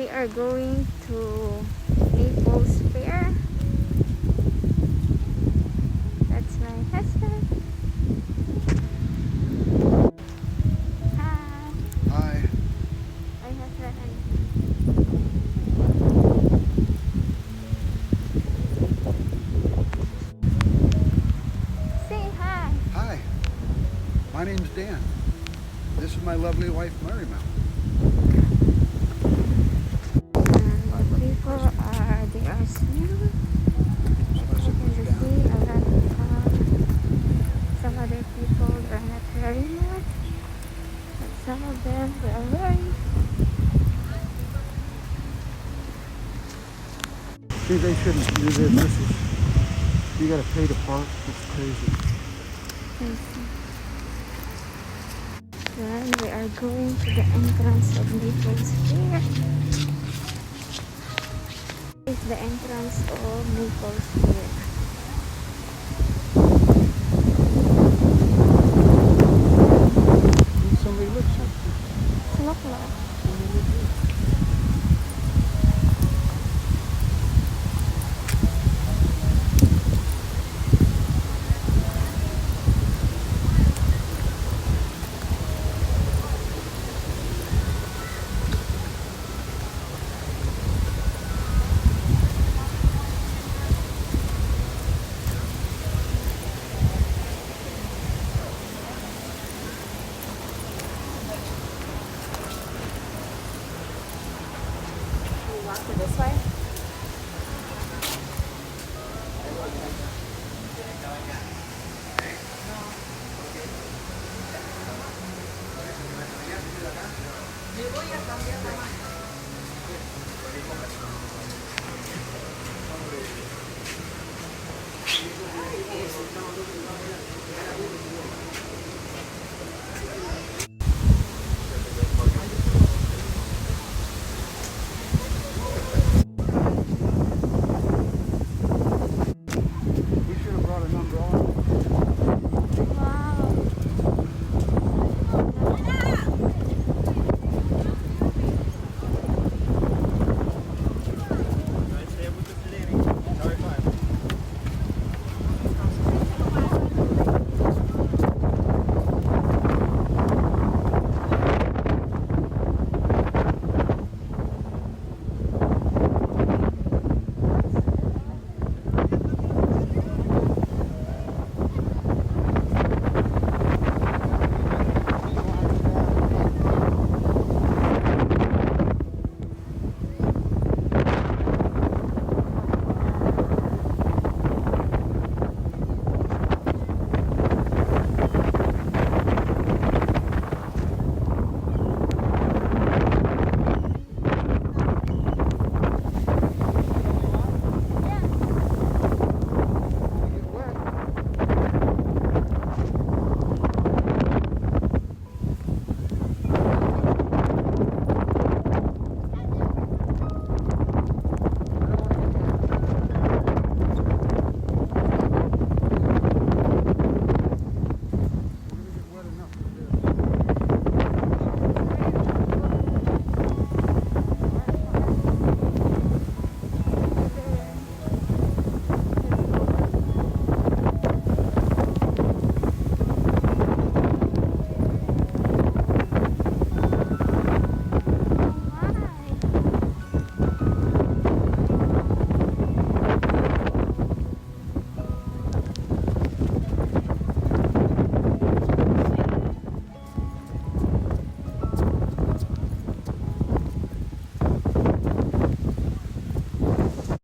We are going to Naples Pier. That's my husband. Hi. Hi. My husband. Say hi. Hi. My name's Dan. This is my lovely wife, Marymount. People are, they are swimming. As you can see, a lot of some other people are not very much, but some of them they are very. See, they shouldn't do this. You gotta pay to park. It's crazy. Then we are going to the entrance of Naples Pier. This is the entrance of Naples Pier. Somebody looks at you. It's look like. Walk to this way.